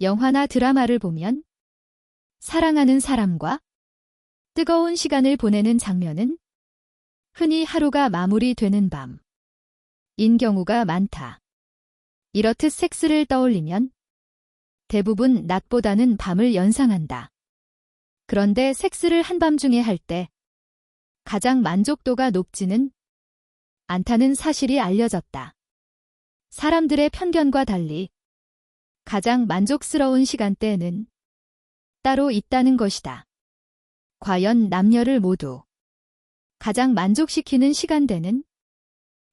영화나 드라마를 보면 사랑하는 사람과 뜨거운 시간을 보내는 장면은 흔히 하루가 마무리되는 밤인 경우가 많다. 이렇듯 섹스를 떠올리면 대부분 낮보다는 밤을 연상한다. 그런데 섹스를 한밤중에 할 때 가장 만족도가 높지는 않다는 사실이 알려졌다. 사람들의 편견과 달리 가장 만족스러운 시간대는 따로 있다는 것이다. 과연 남녀를 모두 가장 만족시키는 시간대는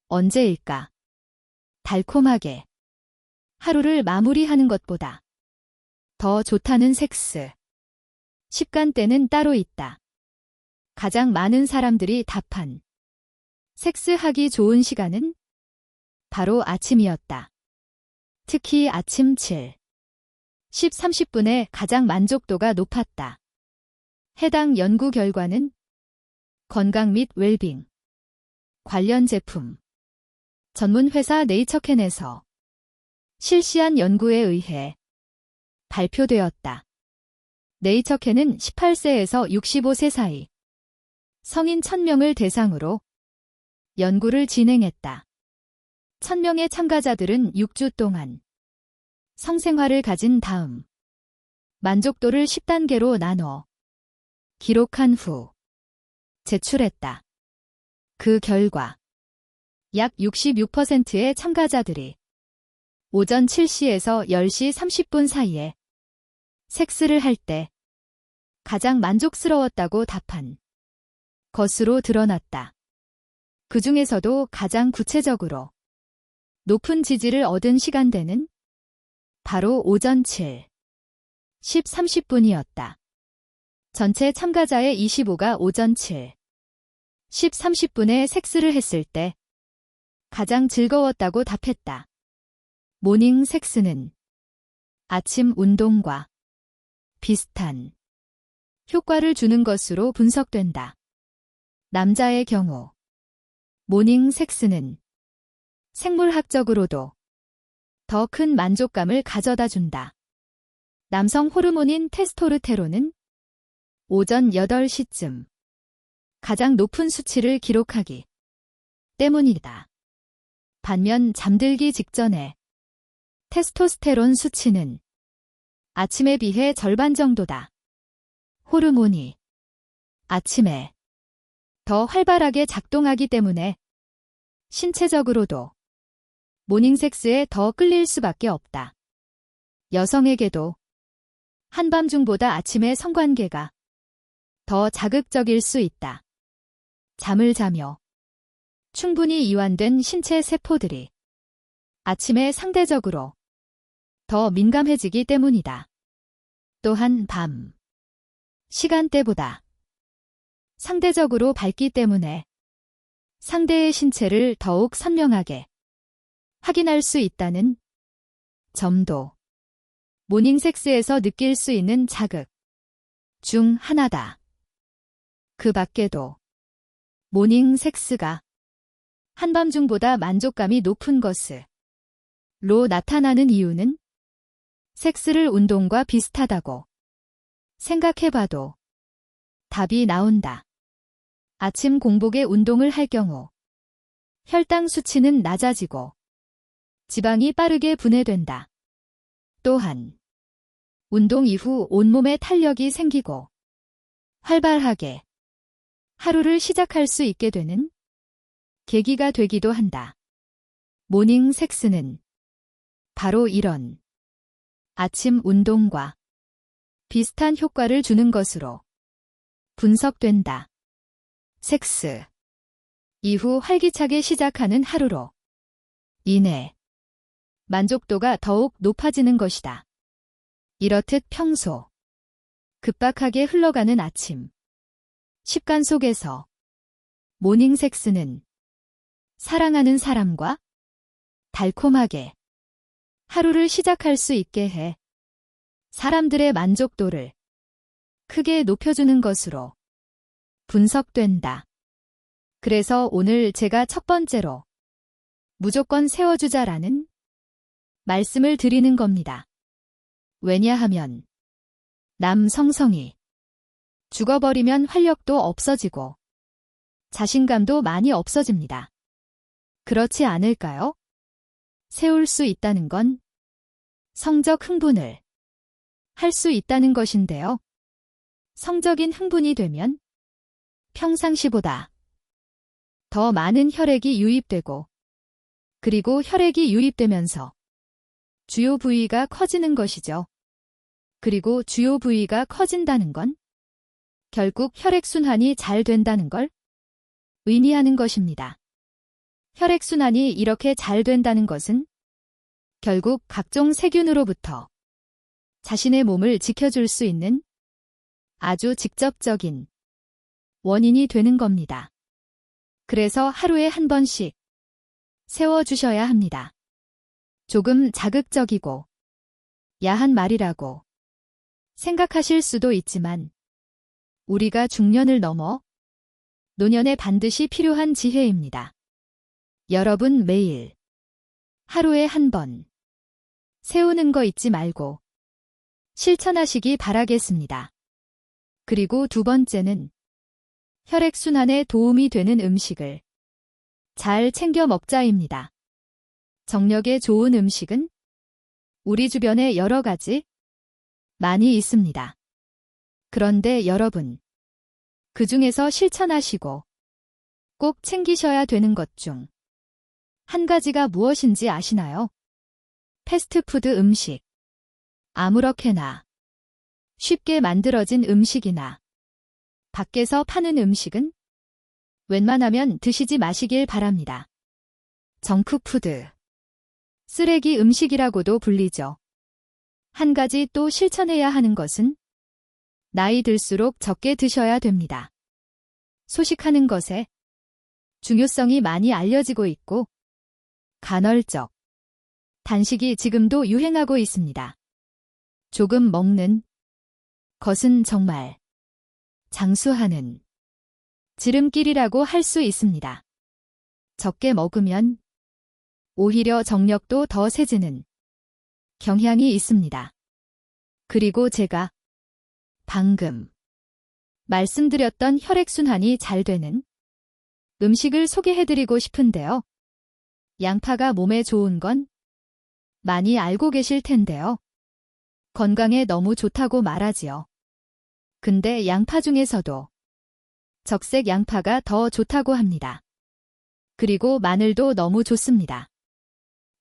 언제일까? 달콤하게 하루를 마무리하는 것보다 더 좋다는 섹스 시간대는 따로 있다. 가장 많은 사람들이 답한 섹스하기 좋은 시간은 바로 아침이었다. 특히 아침 7, 10, 30분에 가장 만족도가 높았다. 해당 연구 결과는 건강 및 웰빙 관련 제품 전문 회사 네이처캔에서 실시한 연구에 의해 발표되었다. 네이처캔은 18세에서 65세 사이 성인 1000명을 대상으로 연구를 진행했다. 1000명의 참가자들은 6주 동안 성생활을 가진 다음 만족도를 10단계로 나눠 기록한 후 제출했다. 그 결과 약 66%의 참가자들이 오전 7시에서 10시 30분 사이에 섹스를 할 때 가장 만족스러웠다고 답한 것으로 드러났다. 그 중에서도 가장 구체적으로 높은 지지를 얻은 시간대는 바로 오전 7, 10, 30분이었다. 전체 참가자의 25가 오전 7, 10, 30분에 섹스를 했을 때 가장 즐거웠다고 답했다. 모닝 섹스는 아침 운동과 비슷한 효과를 주는 것으로 분석된다. 남자의 경우 모닝 섹스는 생물학적으로도 더 큰 만족감을 가져다 준다. 남성 호르몬인 테스토스테론은 오전 8시쯤 가장 높은 수치를 기록하기 때문이다. 반면 잠들기 직전에 테스토스테론 수치는 아침에 비해 절반 정도다. 호르몬이 아침에 더 활발하게 작동하기 때문에 신체적으로도 모닝섹스에 더 끌릴 수밖에 없다. 여성에게도 한밤중보다 아침의 성관계가 더 자극적일 수 있다. 잠을 자며 충분히 이완된 신체 세포들이 아침에 상대적으로 더 민감해지기 때문이다. 또한 밤 시간대보다 상대적으로 밝기 때문에 상대의 신체를 더욱 선명하게 확인할 수 있다는 점도 모닝섹스에서 느낄 수 있는 자극 중 하나다. 그 밖에도 모닝섹스가 한밤중보다 만족감이 높은 것으로 나타나는 이유는 섹스를 운동과 비슷하다고 생각해봐도 답이 나온다. 아침 공복에 운동을 할 경우 혈당 수치는 낮아지고 지방이 빠르게 분해된다. 또한 운동 이후 온몸에 탄력이 생기고 활발하게 하루를 시작할 수 있게 되는 계기가 되기도 한다. 모닝 섹스는 바로 이런 아침 운동과 비슷한 효과를 주는 것으로 분석된다. 섹스 이후 활기차게 시작하는 하루로 인해 만족도가 더욱 높아지는 것이다. 이렇듯 평소 급박하게 흘러가는 아침 습관 속에서 모닝 섹스는 사랑하는 사람과 달콤하게 하루를 시작할 수 있게 해 사람들의 만족도를 크게 높여주는 것으로 분석된다. 그래서 오늘 제가 첫 번째로 무조건 세워주자라는 말씀을 드리는 겁니다. 왜냐하면 남성성이 죽어버리면 활력도 없어지고 자신감도 많이 없어집니다. 그렇지 않을까요? 세울 수 있다는 건 성적 흥분을 할 수 있다는 것인데요. 성적인 흥분이 되면 평상시보다 더 많은 혈액이 유입되고 그리고 혈액이 유입되면서 주요 부위가 커지는 것이죠. 그리고 주요 부위가 커진다는 건 결국 혈액순환이 잘 된다는 걸 의미하는 것입니다. 혈액순환이 이렇게 잘 된다는 것은 결국 각종 세균으로부터 자신의 몸을 지켜줄 수 있는 아주 직접적인 원인이 되는 겁니다. 그래서 하루에 한 번씩 세워주셔야 합니다. 조금 자극적이고 야한 말이라고 생각하실 수도 있지만 우리가 중년을 넘어 노년에 반드시 필요한 지혜입니다. 여러분 매일 하루에 한 번 세우는 거 잊지 말고 실천하시기 바라겠습니다. 그리고 두 번째는 혈액순환에 도움이 되는 음식을 잘 챙겨 먹자입니다. 정력에 좋은 음식은 우리 주변에 여러 가지 많이 있습니다. 그런데 여러분, 그 중에서 실천하시고 꼭 챙기셔야 되는 것 중 한 가지가 무엇인지 아시나요? 패스트푸드 음식. 아무렇게나 쉽게 만들어진 음식이나 밖에서 파는 음식은 웬만하면 드시지 마시길 바랍니다. 정크푸드. 쓰레기 음식이라고도 불리죠. 한 가지 또 실천해야 하는 것은 나이 들수록 적게 드셔야 됩니다. 소식하는 것에 중요성이 많이 알려지고 있고 간헐적 단식이 지금도 유행하고 있습니다. 조금 먹는 것은 정말 장수하는 지름길이라고 할 수 있습니다. 적게 먹으면 오히려 정력도 더 세지는 경향이 있습니다. 그리고 제가 방금 말씀드렸던 혈액순환이 잘 되는 음식을 소개해드리고 싶은데요. 양파가 몸에 좋은 건 많이 알고 계실 텐데요. 건강에 너무 좋다고 말하지요. 근데 양파 중에서도 적색 양파가 더 좋다고 합니다. 그리고 마늘도 너무 좋습니다.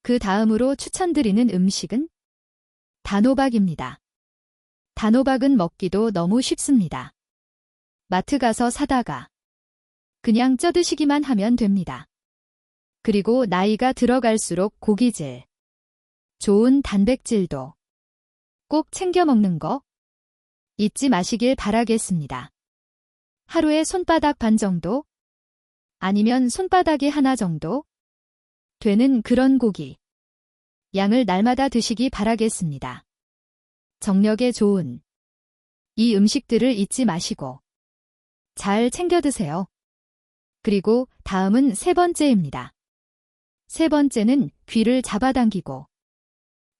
그 다음으로 추천드리는 음식은 단호박입니다. 단호박은 먹기도 너무 쉽습니다. 마트 가서 사다가 그냥 쪄드시기만 하면 됩니다. 그리고 나이가 들어갈수록 고기질, 좋은 단백질도 꼭 챙겨 먹는 거 잊지 마시길 바라겠습니다. 하루에 손바닥 반 정도 아니면 손바닥이 하나 정도 되는 그런 고기 양을 날마다 드시기 바라겠습니다. 정력에 좋은 이 음식들을 잊지 마시고 잘 챙겨 드세요. 그리고 다음은 세 번째입니다. 세 번째는 귀를 잡아당기고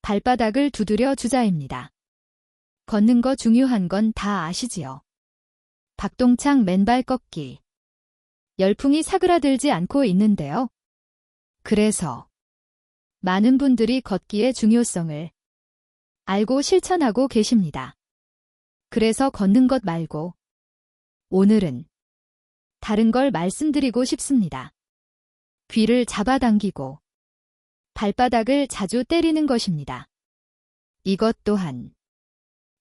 발바닥을 두드려 주자입니다. 걷는 거 중요한 건 다 아시지요? 박동창 맨발 걷기. 열풍이 사그라들지 않고 있는데요. 그래서 많은 분들이 걷기의 중요성을 알고 실천하고 계십니다. 그래서 걷는 것 말고 오늘은 다른 걸 말씀드리고 싶습니다. 귀를 잡아당기고 발바닥을 자주 때리는 것입니다. 이것 또한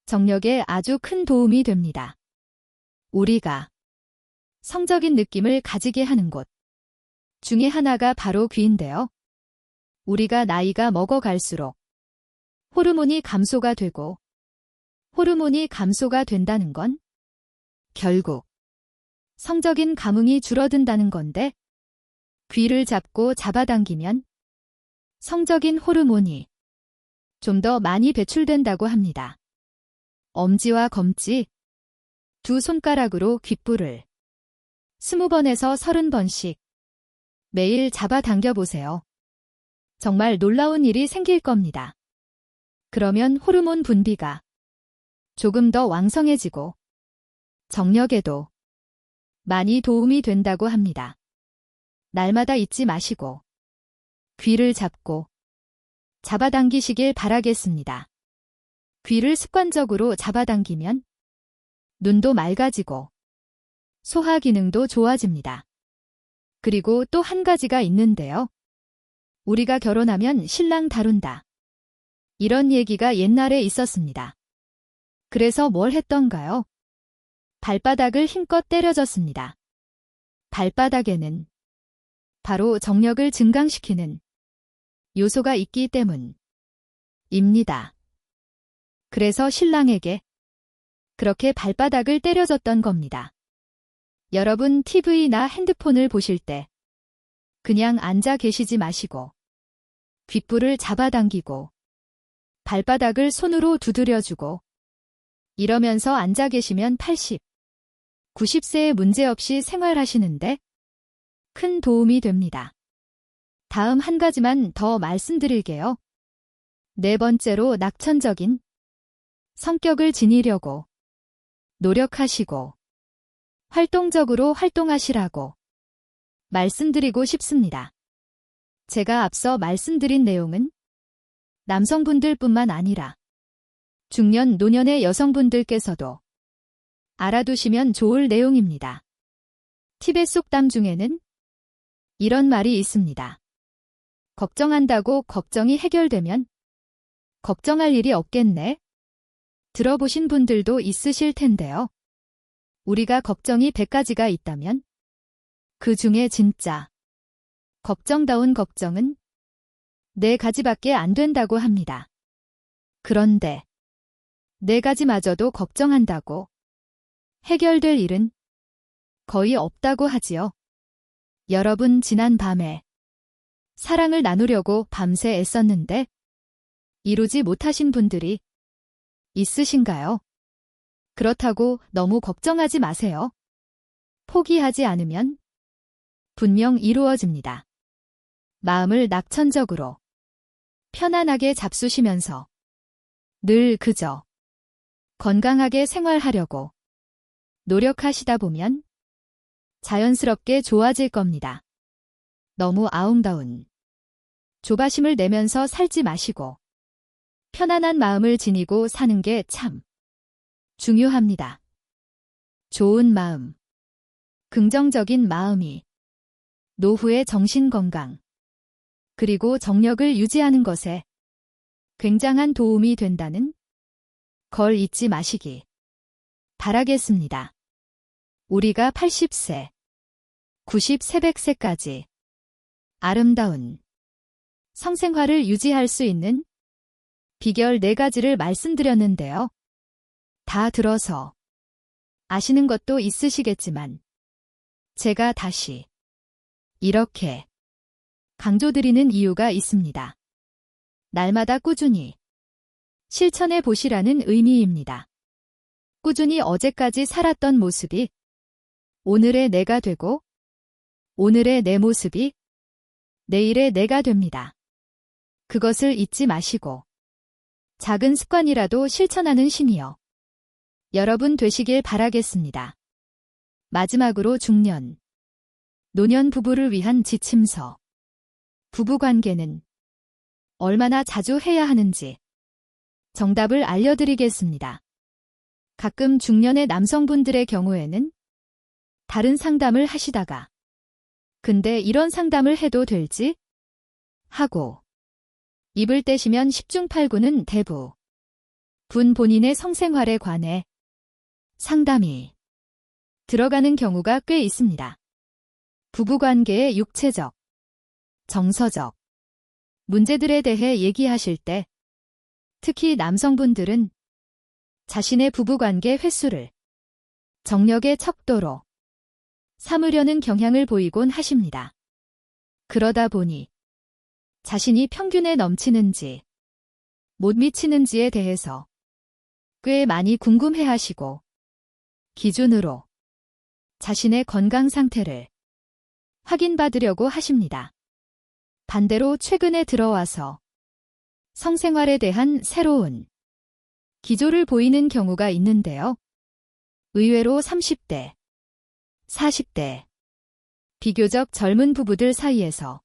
정력에 아주 큰 도움이 됩니다. 우리가 성적인 느낌을 가지게 하는 곳 중에 하나가 바로 귀인데요. 우리가 나이가 먹어갈수록 호르몬이 감소가 되고 호르몬이 감소가 된다는 건 결국 성적인 감흥이 줄어든다는 건데 귀를 잡고 잡아당기면 성적인 호르몬이 좀 더 많이 배출된다고 합니다. 엄지와 검지, 두 손가락으로 귓불을 20번에서 30번씩 매일 잡아당겨 보세요. 정말 놀라운 일이 생길 겁니다. 그러면 호르몬 분비가 조금 더 왕성해지고 정력에도 많이 도움이 된다고 합니다. 날마다 잊지 마시고 귀를 잡고 잡아당기시길 바라겠습니다. 귀를 습관적으로 잡아당기면 눈도 맑아지고 소화 기능도 좋아집니다. 그리고 또 한 가지가 있는데요. 우리가 결혼하면 신랑 다룬다. 이런 얘기가 옛날에 있었습니다. 그래서 뭘 했던가요? 발바닥을 힘껏 때려줬습니다. 발바닥에는 바로 정력을 증강시키는 요소가 있기 때문입니다. 그래서 신랑에게 그렇게 발바닥을 때려줬던 겁니다. 여러분 TV나 핸드폰을 보실 때 그냥 앉아 계시지 마시고 귓불을 잡아당기고 발바닥을 손으로 두드려주고 이러면서 앉아 계시면 80, 90세에 문제없이 생활하시는데 큰 도움이 됩니다. 다음 한 가지만 더 말씀드릴게요. 네 번째로 낙천적인 성격을 지니려고 노력하시고 활동적으로 활동하시라고 말씀드리고 싶습니다. 제가 앞서 말씀드린 내용은 남성분들뿐만 아니라 중년, 노년의 여성분들께서도 알아두시면 좋을 내용입니다. 티벳 속담 중에는 이런 말이 있습니다. 걱정한다고 걱정이 해결되면 걱정할 일이 없겠네. 들어보신 분들도 있으실 텐데요. 우리가 걱정이 100가지가 있다면 그 중에 진짜 걱정다운 걱정은 4가지밖에 안 된다고 합니다. 그런데 4가지마저도 걱정한다고 해결될 일은 거의 없다고 하지요. 여러분 지난 밤에 사랑을 나누려고 밤새 애썼는데 이루지 못하신 분들이 있으신가요? 그렇다고 너무 걱정하지 마세요. 포기하지 않으면 분명 이루어집니다. 마음을 낙천적으로 편안하게 잡수시면서 늘 그저 건강하게 생활하려고 노력하시다 보면 자연스럽게 좋아질 겁니다. 너무 아웅다운 조바심을 내면서 살지 마시고 편안한 마음을 지니고 사는 게 참 중요합니다. 좋은 마음, 긍정적인 마음이 노후의 정신건강, 그리고 정력을 유지하는 것에 굉장한 도움이 된다는 걸 잊지 마시기 바라겠습니다. 우리가 80세, 90세, 100세까지 아름다운 성생활을 유지할 수 있는 비결 4가지를 말씀드렸는데요. 다 들어서 아시는 것도 있으시겠지만 제가 다시 이렇게 강조드리는 이유가 있습니다. 날마다 꾸준히 실천해 보시라는 의미입니다. 꾸준히 어제까지 살았던 모습이 오늘의 내가 되고 오늘의 내 모습이 내일의 내가 됩니다. 그것을 잊지 마시고 작은 습관이라도 실천하는 신이여 여러분 되시길 바라겠습니다. 마지막으로 중년, 노년 부부를 위한 지침서. 부부관계는 얼마나 자주 해야 하는지 정답을 알려드리겠습니다. 가끔 중년의 남성분들의 경우에는 다른 상담을 하시다가 근데 이런 상담을 해도 될지? 하고 입을 떼시면 10중 8구는 대부분 본인의 성생활에 관해 상담이 들어가는 경우가 꽤 있습니다. 부부관계의 육체적, 정서적 문제들에 대해 얘기하실 때 특히 남성분들은 자신의 부부관계 횟수를 정력의 척도로 삼으려는 경향을 보이곤 하십니다. 그러다 보니 자신이 평균에 넘치는지 못 미치는지에 대해서 꽤 많이 궁금해하시고 기준으로 자신의 건강 상태를 확인받으려고 하십니다. 반대로 최근에 들어와서 성생활에 대한 새로운 기조를 보이는 경우가 있는데요. 의외로 30대, 40대, 비교적 젊은 부부들 사이에서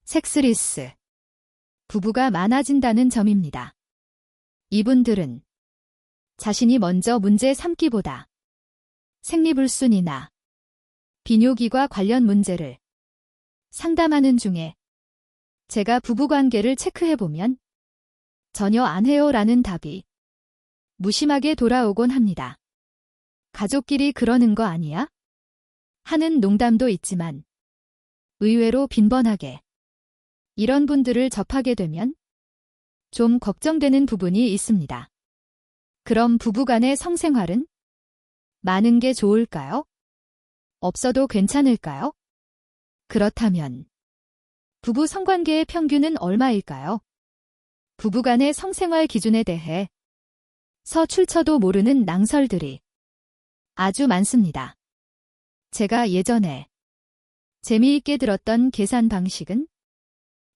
섹스리스 부부가 많아진다는 점입니다. 이분들은 자신이 먼저 문제 삼기보다 생리불순이나 비뇨기과 관련 문제를 상담하는 중에 제가 부부관계를 체크해보면 전혀 안 해요 라는 답이 무심하게 돌아오곤 합니다. 가족끼리 그러는 거 아니야? 하는 농담도 있지만 의외로 빈번하게 이런 분들을 접하게 되면 좀 걱정되는 부분이 있습니다. 그럼 부부간의 성생활은 많은 게 좋을까요? 없어도 괜찮을까요? 그렇다면 부부 성관계의 평균은 얼마일까요? 부부간의 성생활 기준에 대해 서출처도 모르는 낭설들이 아주 많습니다. 제가 예전에 재미있게 들었던 계산 방식은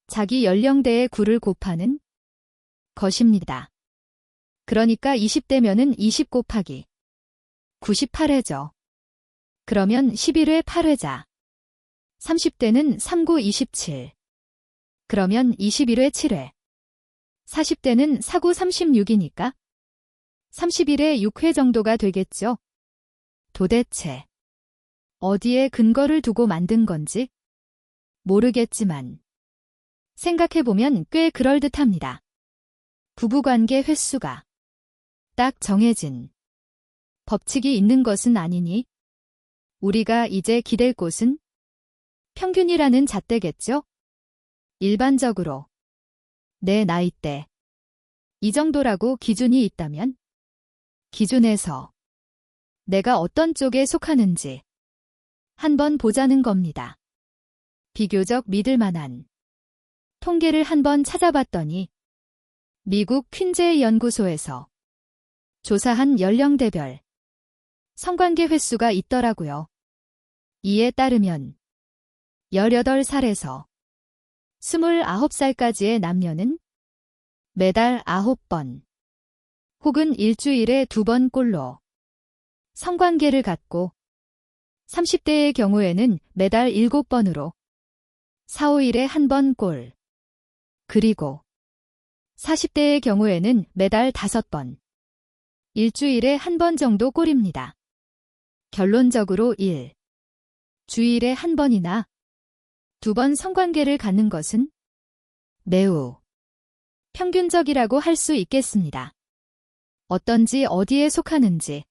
자기 연령대의 9를 곱하는 것입니다. 그러니까 20대면은 20 곱하기 98회죠. 그러면 11회 8회자. 30대는 39 27. 그러면 21회 7회. 40대는 49 36이니까 31회 6회 정도가 되겠죠. 도대체 어디에 근거를 두고 만든 건지 모르겠지만 생각해보면 꽤 그럴듯합니다. 부부관계 횟수가 딱 정해진 법칙이 있는 것은 아니니 우리가 이제 기댈 곳은 평균이라는 잣대겠죠? 일반적으로 내 나이대 이 정도라고 기준이 있다면 기준에서 내가 어떤 쪽에 속하는지 한번 보자는 겁니다. 비교적 믿을 만한 통계를 한번 찾아봤더니 미국 퀸즈의 연구소에서 조사한 연령대별 성관계 횟수가 있더라고요. 이에 따르면 18살에서 29살까지의 남녀는 매달 9번 혹은 일주일에 2번 꼴로 성관계를 갖고 30대의 경우에는 매달 7번으로 4, 5일에 1번 꼴 그리고 40대의 경우에는 매달 5번 일주일에 1번 정도 꼴입니다. 결론적으로 1. 주일에 1번이나 2번 성관계를 갖는 것은 매우 평균적이라고 할 수 있겠습니다. 어떤지 어디에 속하는지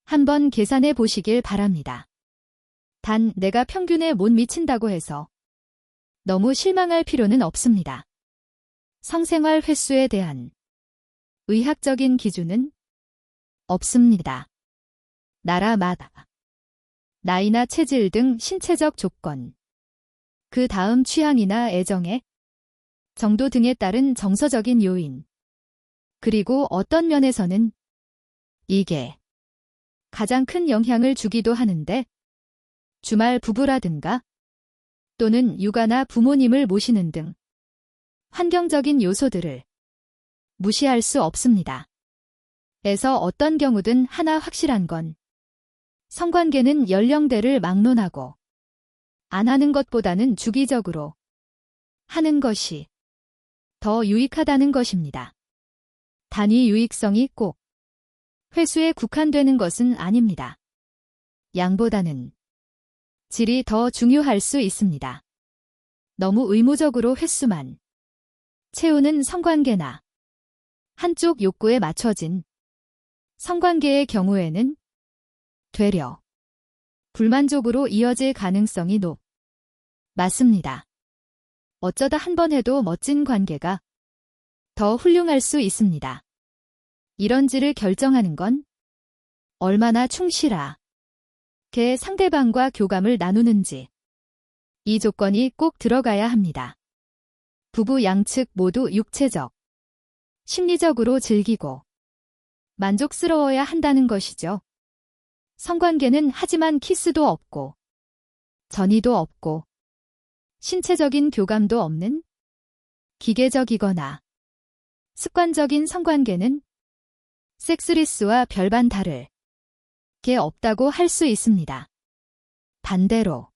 한번 계산해 보시길 바랍니다. 단 내가 평균에 못 미친다고 해서 너무 실망할 필요는 없습니다. 성생활 횟수에 대한 의학적인 기준은 없습니다. 나라마다 나이나 체질 등 신체적 조건, 그 다음 취향이나 애정의 정도 등에 따른 정서적인 요인, 그리고 어떤 면에서는 이게 가장 큰 영향을 주기도 하는데 주말 부부라든가 또는 육아나 부모님을 모시는 등 환경적인 요소들을 무시할 수 없습니다. 에서 어떤 경우든 하나 확실한 건 성관계는 연령대를 막론하고 안 하는 것보다는 주기적으로 하는 것이 더 유익하다는 것입니다. 단위 유익성이 꼭 횟수에 국한되는 것은 아닙니다. 양보다는 질이 더 중요할 수 있습니다. 너무 의무적으로 횟수만 채우는 성관계나 한쪽 욕구에 맞춰진 성관계의 경우에는 되려 불만족으로 이어질 가능성이 맞습니다. 어쩌다 한 번 해도 멋진 관계가 더 훌륭할 수 있습니다. 이런지를 결정하는 건 얼마나 충실하게 상대방과 교감을 나누는지 이 조건이 꼭 들어가야 합니다. 부부 양측 모두 육체적, 심리적으로 즐기고 만족스러워야 한다는 것이죠. 성관계는 하지만 키스도 없고 전이도 없고 신체적인 교감도 없는 기계적이거나 습관적인 성관계는 섹스리스와 별반 다를 게 없다고 할 수 있습니다. 반대로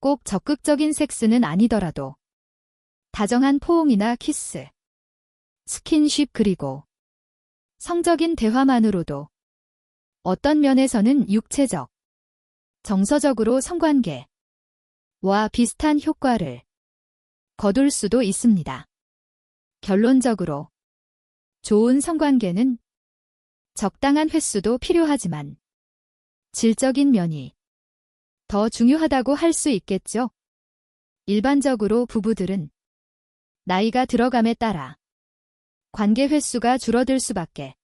꼭 적극적인 섹스는 아니더라도 다정한 포옹이나 키스, 스킨십 그리고 성적인 대화만으로도 어떤 면에서는 육체적, 정서적으로 성관계와 비슷한 효과를 거둘 수도 있습니다. 결론적으로 좋은 성관계는 적당한 횟수도 필요하지만 질적인 면이 더 중요하다고 할 수 있겠죠. 일반적으로 부부들은 나이가 들어감에 따라 관계 횟수가 줄어들 수밖에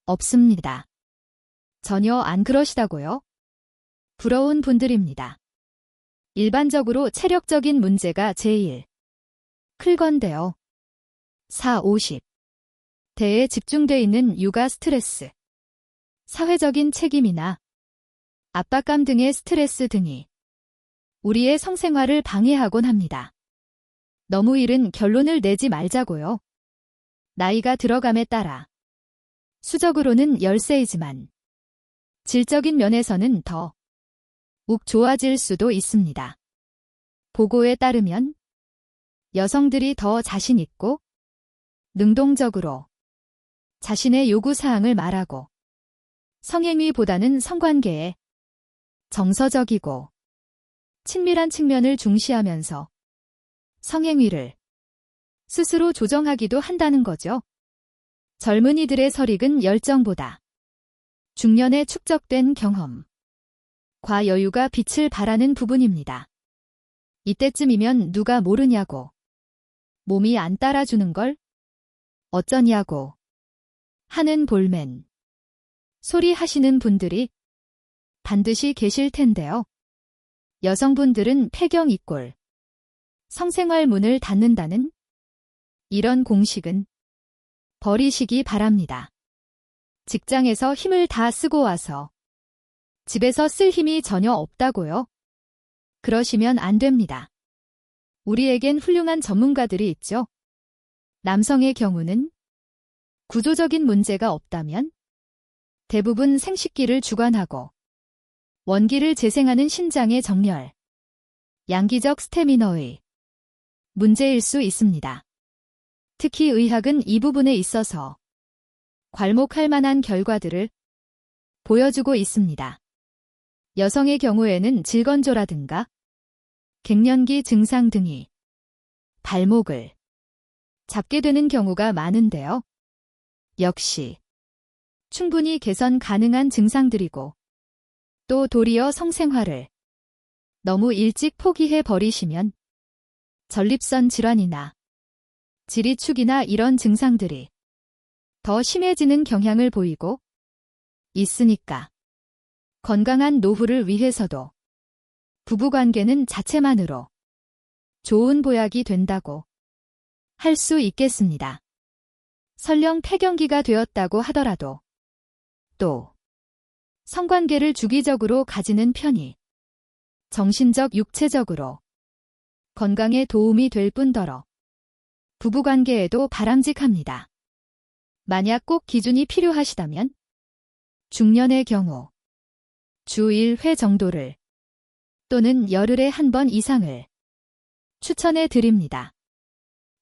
없습니다. 전혀 안 그러시다고요? 부러운 분들입니다. 일반적으로 체력적인 문제가 제일 클건데요. 40, 50대에 집중돼 있는 육아 스트레스, 사회적인 책임이나 압박감 등의 스트레스 등이 우리의 성생활을 방해하곤 합니다. 너무 이른 결론을 내지 말자고요. 나이가 들어감에 따라 수적으로는 10세이지만 질적인 면에서는 더 욱 좋아질 수도 있습니다. 보고에 따르면 여성들이 더 자신 있고 능동적으로 자신의 요구사항을 말하고 성행위보다는 성관계에 정서적이고 친밀한 측면을 중시하면서 성행위를 스스로 조정하기도 한다는 거죠. 젊은이들의 설익은 열정보다 중년에 축적된 경험, 과 여유가 빛을 발하는 부분입니다. 이때쯤이면 누가 모르냐고, 몸이 안 따라주는 걸 어쩌냐고 하는 볼멘 소리 하시는 분들이 반드시 계실 텐데요. 여성분들은 폐경 이꼴 성생활 문을 닫는다는 이런 공식은 버리시기 바랍니다. 직장에서 힘을 다 쓰고 와서 집에서 쓸 힘이 전혀 없다고요? 그러시면 안 됩니다. 우리에겐 훌륭한 전문가들이 있죠. 남성의 경우는 구조적인 문제가 없다면 대부분 생식기를 주관하고 원기를 재생하는 신장의 정렬, 양기적 스태미너의 문제일 수 있습니다. 특히 의학은 이 부분에 있어서 괄목할 만한 결과들을 보여주고 있습니다. 여성의 경우에는 질건조라든가 갱년기 증상 등이 발목을 잡게 되는 경우가 많은데요. 역시 충분히 개선 가능한 증상들이고 또 도리어 성생활을 너무 일찍 포기해 버리시면 전립선 질환이나 지리축이나 이런 증상들이 더 심해지는 경향을 보이고 있으니까 건강한 노후를 위해서도 부부관계는 자체만으로 좋은 보약이 된다고 할 수 있겠습니다. 설령 폐경기가 되었다고 하더라도 또 성관계를 주기적으로 가지는 편이 정신적, 육체적으로 건강에 도움이 될 뿐더러 부부관계에도 바람직합니다. 만약 꼭 기준이 필요하시다면 중년의 경우 주 1회 정도를 또는 열흘에 한 번 이상을 추천해 드립니다.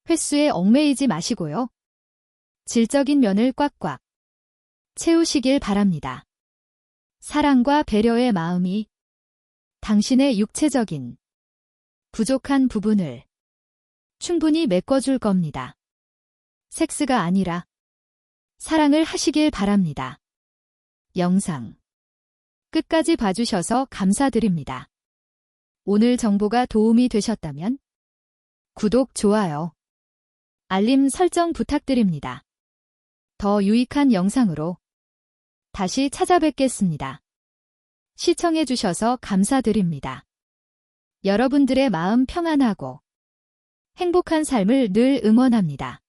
횟수에 얽매이지 마시고요. 질적인 면을 꽉꽉 채우시길 바랍니다. 사랑과 배려의 마음이 당신의 육체적인 부족한 부분을 충분히 메꿔줄 겁니다. 섹스가 아니라 사랑을 하시길 바랍니다. 영상 끝까지 봐주셔서 감사드립니다. 오늘 정보가 도움이 되셨다면 구독, 좋아요, 알림 설정 부탁드립니다. 더 유익한 영상으로 다시 찾아뵙겠습니다. 시청해주셔서 감사드립니다. 여러분들의 마음 평안하고 행복한 삶을 늘 응원합니다.